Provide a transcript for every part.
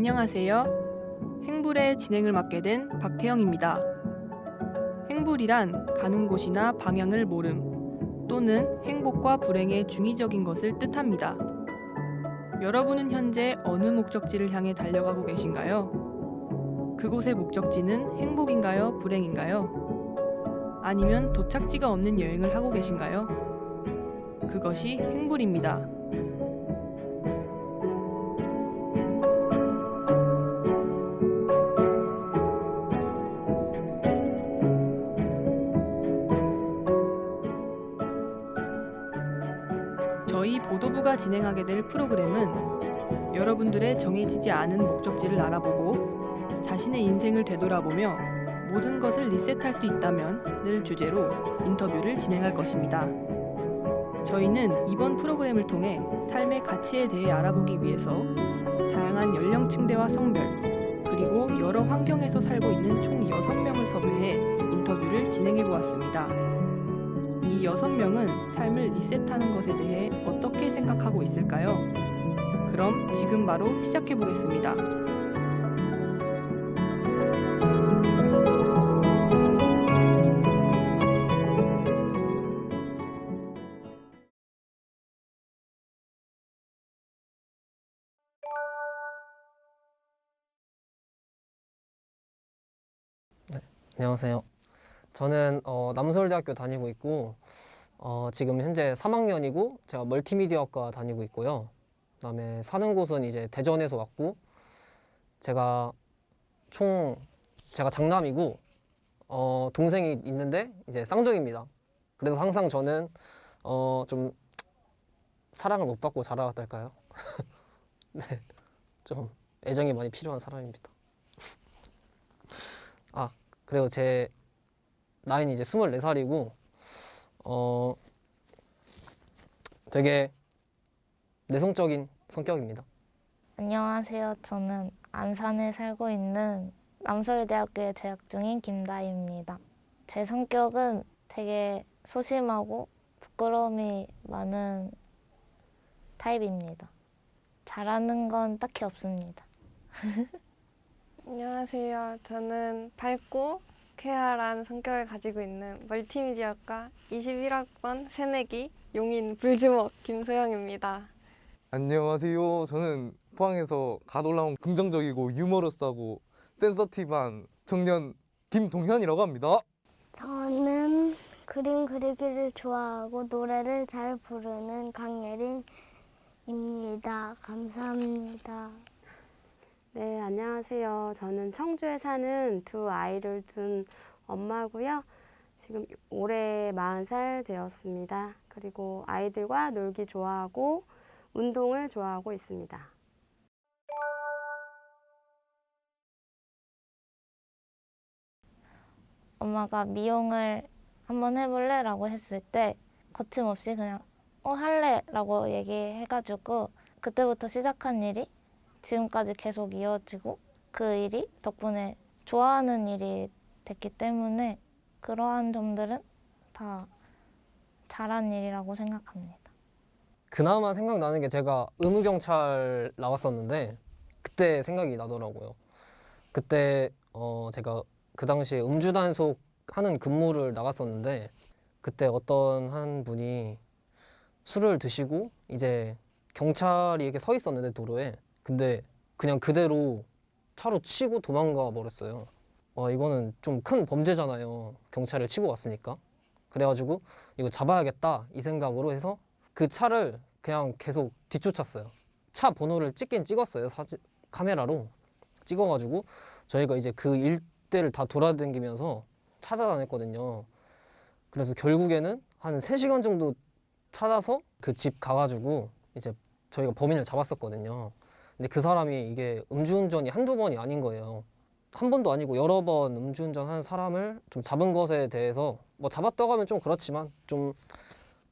안녕하세요. 행불의 진행을 맡게 된 박태영입니다. 행불이란 가는 곳이나 방향을 모름 또는 행복과 불행의 중의적인 것을 뜻합니다. 여러분은 현재 어느 목적지를 향해 달려가고 계신가요? 그곳의 목적지는 행복인가요? 불행인가요? 아니면 도착지가 없는 여행을 하고 계신가요? 그것이 행불입니다. 저희 보도부가 진행하게 될 프로그램은 여러분들의 정해지지 않은 목적지를 알아보고 자신의 인생을 되돌아보며 모든 것을 리셋할 수 있다면을 주제로 인터뷰를 진행할 것입니다. 저희는 이번 프로그램을 통해 삶의 가치에 대해 알아보기 위해서 다양한 연령층대와 성별, 그리고 여러 환경에서 살고 있는 총 6명을 섭외해 인터뷰를 진행해 보았습니다. 이 6명은 삶을 리셋하는 것에 대해 어떻게 생각하고 있을까요? 그럼 지금 바로 시작해 보겠습니다. 안녕하세요. 저는 남서울대학교 다니고 있고 지금 현재 3학년이고 제가 멀티미디어학과 다니고 있고요. 그다음에 사는 곳은 이제 대전에서 왔고 제가 장남이고 동생이 있는데 이제 쌍둥이입니다. 그래서 항상 저는 좀 사랑을 못 받고 자라왔다 할까요? 네, 좀 애정이 많이 필요한 사람입니다. 그리고 제 나이는 이제 24살이고 되게 내성적인 성격입니다. 안녕하세요. 저는 안산에 살고 있는 남서울대학교에 재학 중인 김다희입니다. 제 성격은 되게 소심하고 부끄러움이 많은 타입입니다. 잘하는 건 딱히 없습니다. 안녕하세요. 저는 밝고 쾌활한 성격을 가지고 있는 멀티미디어과 21학번 새내기 용인 불주먹 김소영입니다. 안녕하세요. 저는 포항에서 갓 올라온 긍정적이고 유머러스하고 센서티브한 청년 김동현이라고 합니다. 저는 그림 그리기를 좋아하고 노래를 잘 부르는 강예린입니다. 감사합니다. 네, 안녕하세요. 저는 청주에 사는 두 아이를 둔 엄마고요. 지금 올해 40살 되었습니다. 그리고 아이들과 놀기 좋아하고 운동을 좋아하고 있습니다. 엄마가 미용을 한번 해볼래? 라고 했을 때 거침없이 그냥 할래? 라고 얘기해가지고 그때부터 시작한 일이 지금까지 계속 이어지고 그 일이 덕분에 좋아하는 일이 됐기 때문에 그러한 점들은 다 잘한 일이라고 생각합니다. 그나마 생각나는 게 제가 의무경찰 나왔었는데 그때 생각이 나더라고요. 그때 제가 그 당시에 음주단속 하는 근무를 나갔었는데 그때 어떤 한 분이 술을 드시고 이제 경찰이 이렇게 서 있었는데 도로에 근데 그냥 그대로 차로 치고 도망가 버렸어요. 이거는 좀 큰 범죄잖아요. 경찰을 치고 왔으니까. 그래가지고 이거 잡아야겠다 이 생각으로 해서 그 차를 그냥 계속 뒤쫓았어요. 차 번호를 찍긴 찍었어요. 카메라로 찍어가지고 저희가 이제 그 일대를 다 돌아다니면서 찾아다녔거든요. 그래서 결국에는 한 3시간 정도 찾아서 그 집 가가지고 이제 저희가 범인을 잡았었거든요. 근데 그 사람이 이게 음주운전이 한두 번이 아닌 거예요. 한 번도 아니고 여러 번 음주운전 하는 사람을 좀 잡은 것에 대해서 뭐 잡았다고 하면 좀 그렇지만 좀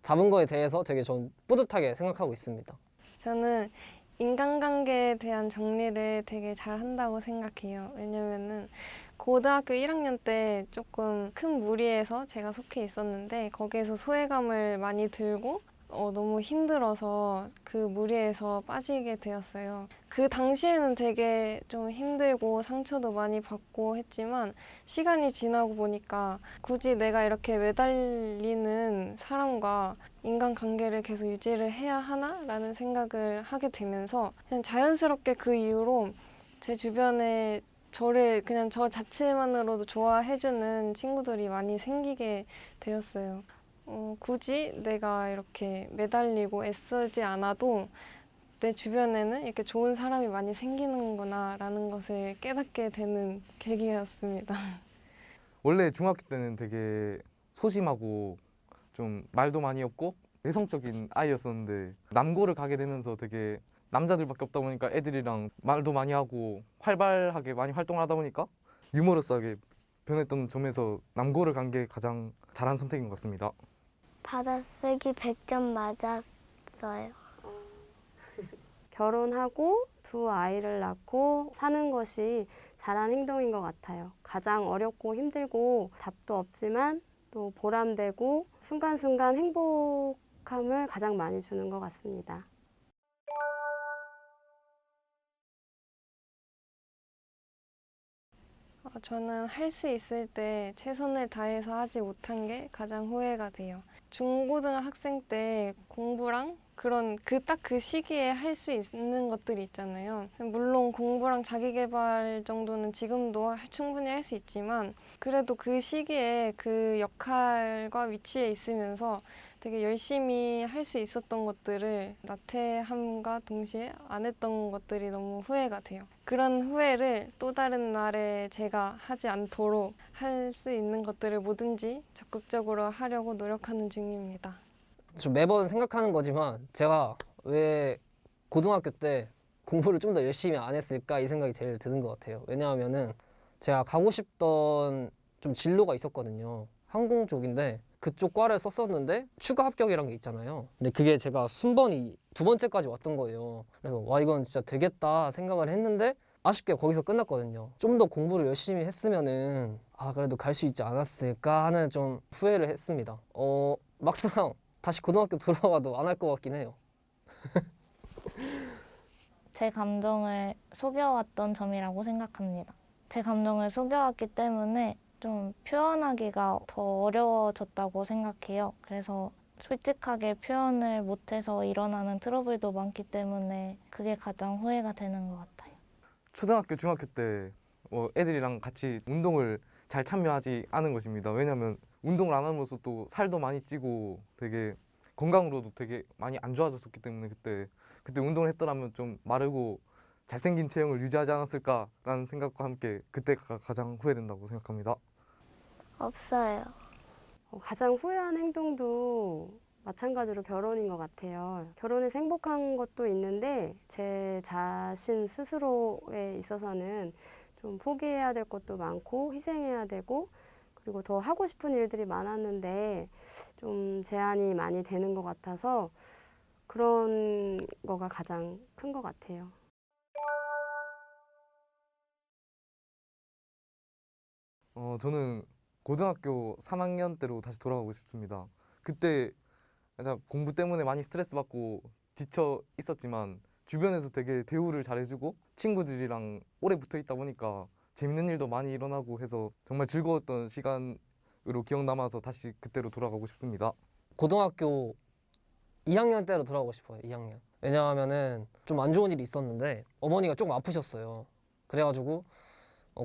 잡은 거에 대해서 되게 전 뿌듯하게 생각하고 있습니다. 저는 인간관계에 대한 정리를 되게 잘한다고 생각해요. 왜냐면은 고등학교 1학년 때 조금 큰 무리에서 제가 속해 있었는데 거기에서 소외감을 많이 들고 너무 힘들어서 그 무리에서 빠지게 되었어요. 그 당시에는 되게 좀 힘들고 상처도 많이 받고 했지만 시간이 지나고 보니까 굳이 내가 이렇게 매달리는 사람과 인간관계를 계속 유지를 해야 하나? 라는 생각을 하게 되면서 그냥 자연스럽게 그 이후로 제 주변에 저를 그냥 저 자체만으로도 좋아해주는 친구들이 많이 생기게 되었어요. 굳이 내가 이렇게 매달리고 애쓰지 않아도 내 주변에는 이렇게 좋은 사람이 많이 생기는구나 라는 것을 깨닫게 되는 계기였습니다. 원래 중학교 때는 되게 소심하고 좀 말도 많이 없고 내성적인 아이였었는데 남고를 가게 되면서 되게 남자들밖에 없다 보니까 애들이랑 말도 많이 하고 활발하게 많이 활동을 하다 보니까 유머러스하게 변했던 점에서 남고를 간 게 가장 잘한 선택인 것 같습니다. 받아쓰기 100점 맞았어요. 결혼하고 두 아이를 낳고 사는 것이 잘한 행동인 것 같아요. 가장 어렵고 힘들고 답도 없지만 또 보람되고 순간순간 행복함을 가장 많이 주는 것 같습니다. 저는 할 수 있을 때 최선을 다해서 하지 못한 게 가장 후회가 돼요. 중고등학생 때 공부랑 그런 딱 그 시기에 할 수 있는 것들이 있잖아요. 물론 공부랑 자기계발 정도는 지금도 충분히 할 수 있지만 그래도 그 시기에 그 역할과 위치에 있으면서 되게 열심히 할 수 있었던 것들을 나태함과 동시에 안 했던 것들이 너무 후회가 돼요. 그런 후회를 또 다른 날에 제가 하지 않도록 할 수 있는 것들을 뭐든지 적극적으로 하려고 노력하는 중입니다. 좀 매번 생각하는 거지만 제가 왜 고등학교 때 공부를 좀 더 열심히 안 했을까 이 생각이 제일 드는 것 같아요. 왜냐하면은 제가 가고 싶던 좀 진로가 있었거든요. 항공 쪽인데 그쪽 과를 썼었는데 추가 합격이란 게 있잖아요. 근데 그게 제가 순번이 두 번째까지 왔던 거예요. 그래서 와 이건 진짜 되겠다 생각을 했는데 아쉽게 거기서 끝났거든요. 좀 더 공부를 열심히 했으면은 그래도 갈 수 있지 않았을까 하는 좀 후회를 했습니다. 막상 다시 고등학교 돌아가도 안 할 것 같긴 해요. 제 감정을 속여왔던 점이라고 생각합니다. 제 감정을 속여왔기 때문에 좀 표현하기가 더 어려워졌다고 생각해요. 그래서 솔직하게 표현을 못해서 일어나는 트러블도 많기 때문에 그게 가장 후회가 되는 것 같아요. 초등학교, 중학교 때 애들이랑 같이 운동을 잘 참여하지 않은 것입니다. 왜냐하면 운동을 안 함으로써 또 살도 많이 찌고 되게 건강으로도 되게 많이 안 좋아졌었기 때문에 그때 운동을 했더라면 좀 마르고 잘생긴 체형을 유지하지 않았을까라는 생각과 함께 그때가 가장 후회된다고 생각합니다. 없어요. 가장 후회한 행동도 마찬가지로 결혼인 것 같아요. 결혼에서 행복한 것도 있는데 제 자신 스스로에 있어서는 좀 포기해야 될 것도 많고 희생해야 되고 그리고 더 하고 싶은 일들이 많았는데 좀 제한이 많이 되는 것 같아서 그런 거가 가장 큰 것 같아요. 저는 고등학교 3학년 때로 다시 돌아가고 싶습니다. 그때 진짜 공부 때문에 많이 스트레스 받고 지쳐 있었지만 주변에서 되게 대우를 잘해주고 친구들이랑 오래 붙어 있다 보니까 재밌는 일도 많이 일어나고 해서 정말 즐거웠던 시간으로 기억 남아서 다시 그때로 돌아가고 싶습니다. 고등학교 2학년 때로 돌아가고 싶어요. 2학년. 왜냐하면은 좀 안 좋은 일이 있었는데 어머니가 조금 아프셨어요. 그래가지고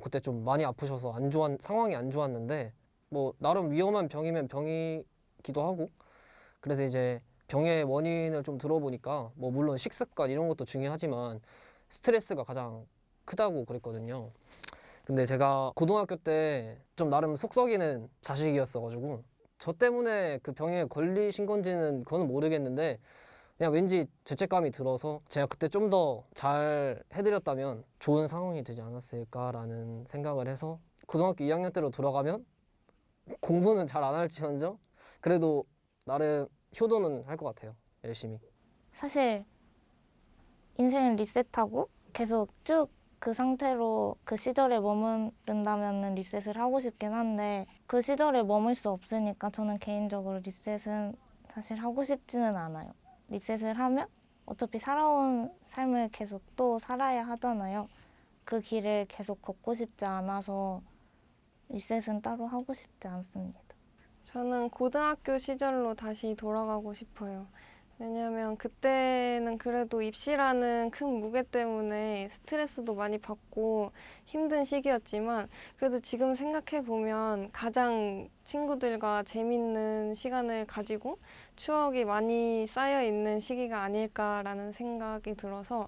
그때 좀 많이 아프셔서 상황이 안 좋았는데 뭐 나름 위험한 병이면 병이기도 하고 그래서 이제 병의 원인을 좀 들어보니까 뭐 물론 식습관 이런 것도 중요하지만 스트레스가 가장 크다고 그랬거든요. 근데 제가 고등학교 때 좀 나름 속 썩이는 자식이었어가지고 저 때문에 그 병에 걸리신 건지는 그건 모르겠는데 그냥 왠지 죄책감이 들어서 제가 그때 좀 더 잘 해드렸다면 좋은 상황이 되지 않았을까라는 생각을 해서 고등학교 2학년 때로 돌아가면 공부는 잘 안 할지언정 그래도 나름 효도는 할 것 같아요. 열심히. 사실 인생을 리셋하고 계속 쭉 그 상태로 그 시절에 머무른다면 리셋을 하고 싶긴 한데 그 시절에 머물 수 없으니까 저는 개인적으로 리셋은 사실 하고 싶지는 않아요. 리셋을 하면 어차피 살아온 삶을 계속 또 살아야 하잖아요. 그 길을 계속 걷고 싶지 않아서 리셋은 따로 하고 싶지 않습니다. 저는 고등학교 시절로 다시 돌아가고 싶어요. 왜냐면 그때는 그래도 입시라는 큰 무게 때문에 스트레스도 많이 받고 힘든 시기였지만 그래도 지금 생각해 보면 가장 친구들과 재밌는 시간을 가지고 추억이 많이 쌓여 있는 시기가 아닐까라는 생각이 들어서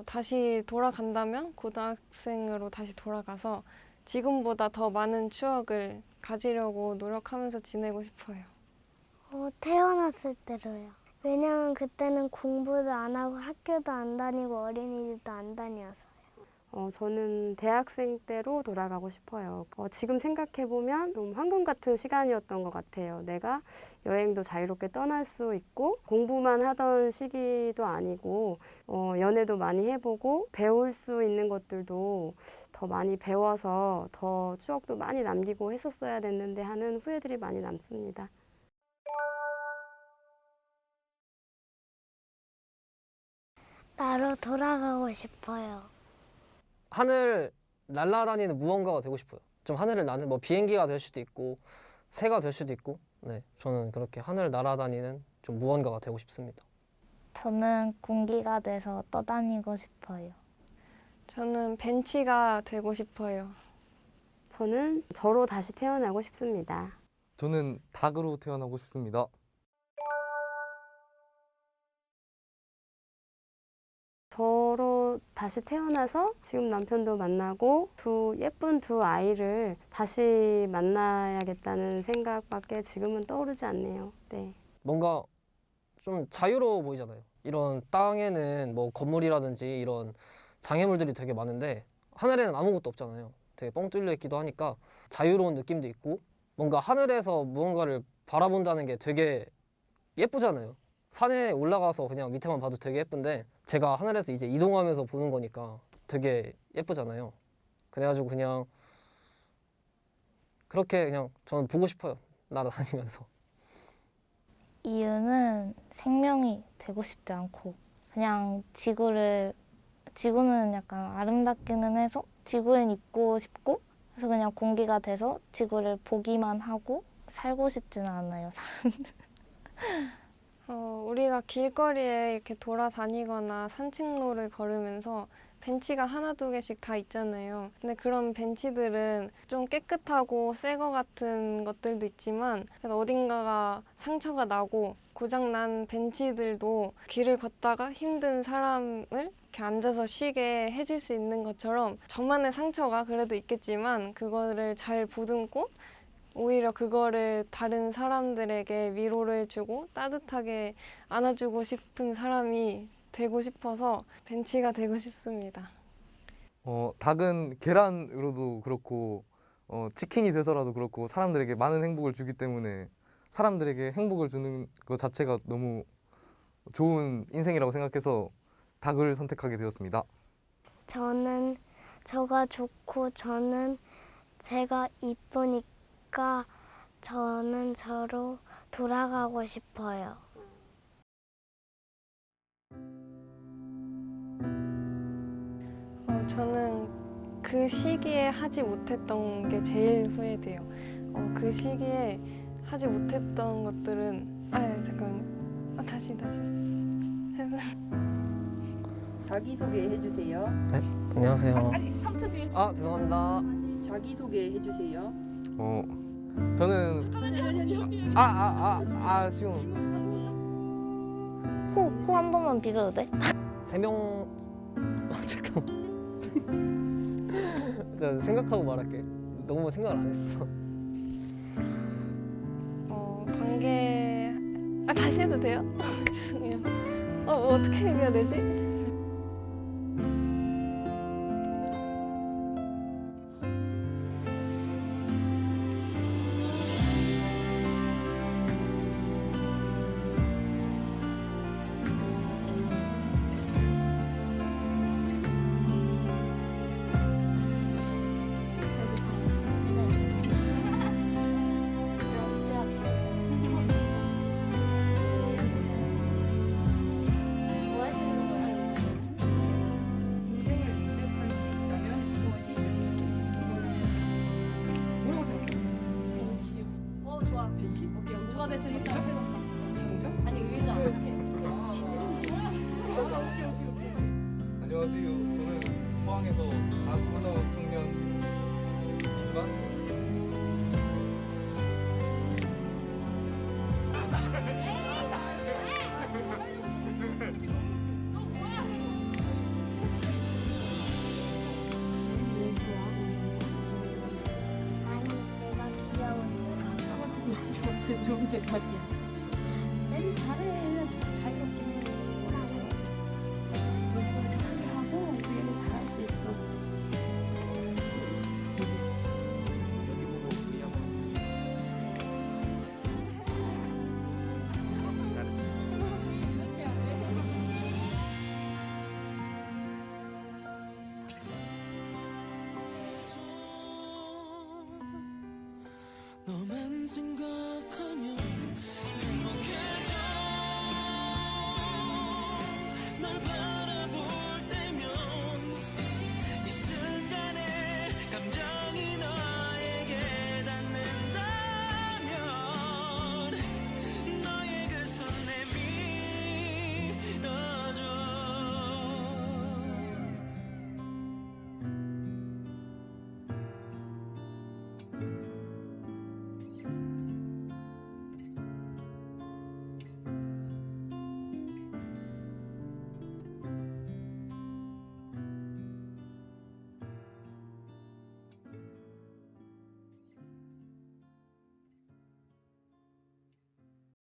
다시 돌아간다면 고등학생으로 다시 돌아가서 지금보다 더 많은 추억을 가지려고 노력하면서 지내고 싶어요. 태어났을 때로요. 왜냐면 그때는 공부도 안 하고 학교도 안 다니고 어린이집도 안 다녀서. 저는 대학생 때로 돌아가고 싶어요. 지금 생각해보면 좀 황금 같은 시간이었던 것 같아요. 내가 여행도 자유롭게 떠날 수 있고 공부만 하던 시기도 아니고 연애도 많이 해보고 배울 수 있는 것들도 더 많이 배워서 더 추억도 많이 남기고 했었어야 됐는데 하는 후회들이 많이 남습니다. 나로 돌아가고 싶어요. 하늘 날아다니는 무언가가 되고 싶어요. 좀 하늘을 나는 뭐 비행기가 될 수도 있고 새가 될 수도 있고, 네, 저는 그렇게 하늘 날아다니는 좀 무언가가 되고 싶습니다. 저는 공기가 돼서 떠다니고 싶어요. 저는 벤치가 되고 싶어요. 저는 저로 다시 태어나고 싶습니다. 저는 닭으로 태어나고 싶습니다. 저로 다시 태어나서 지금 남편도 만나고 예쁜 두 아이를 다시 만나야겠다는 생각밖에 지금은 떠오르지 않네요. 네. 뭔가 좀 자유로워 보이잖아요. 이런 땅에는 뭐 건물이라든지 이런 장애물들이 되게 많은데 하늘에는 아무것도 없잖아요. 되게 뻥 뚫려 있기도 하니까 자유로운 느낌도 있고 뭔가 하늘에서 무언가를 바라본다는 게 되게 예쁘잖아요. 산에 올라가서 그냥 밑에만 봐도 되게 예쁜데 제가 하늘에서 이제 이동하면서 보는 거니까 되게 예쁘잖아요. 그래가지고 그냥 그렇게 그냥 저는 보고 싶어요. 날아다니면서. 이유는 생명이 되고 싶지 않고 그냥 지구는 약간 아름답기는 해서 지구엔 있고 싶고 그래서 그냥 공기가 돼서 지구를 보기만 하고 살고 싶지는 않아요. 우리가 길거리에 이렇게 돌아다니거나 산책로를 걸으면서 벤치가 하나 두 개씩 다 있잖아요. 근데 그런 벤치들은 좀 깨끗하고 새 거 같은 것들도 있지만 그래도 어딘가가 상처가 나고 고장난 벤치들도 길을 걷다가 힘든 사람을 이렇게 앉아서 쉬게 해줄 수 있는 것처럼 저만의 상처가 그래도 있겠지만 그거를 잘 보듬고 오히려 그거를 다른 사람들에게 위로를 주고 따뜻하게 안아주고 싶은 사람이 되고 싶어서 벤치가 되고 싶습니다. 닭은 계란으로도 그렇고 치킨이 돼서라도 그렇고 사람들에게 많은 행복을 주기 때문에 사람들에게 행복을 주는 것 자체가 너무 좋은 인생이라고 생각해서 닭을 선택하게 되었습니다. 저는 저가 좋고 저는 제가 이쁘니까 저는 저로 돌아가고 싶어요. 저는 그 시기에 하지 못했던 게 제일 후회돼요. 그 시기에 하지 못했던 것들은 잠깐만요. 다시. 자기소개 해주세요. 네, 안녕하세요. 삼촌 아, 죄송합니다. 자기소개 해주세요. 저는 시험 호 한 번만 비벼도 돼? 3명 잠깐만. 자, 생각하고 말할게. 너무 생각을 안 했어. 관계 다시 해도 돼요? 죄송해요. 어떻게 얘기해야 되지? 안녕하세요. 저는 포항에서 나고등학교 청년이지만 아니 내가 귀여워. 좋은 대답이야. 내일 잘해. 자유롭게 해. 하고 우리는 잘할 수 있어. 여기 보고 우리 한번 너만 생각하면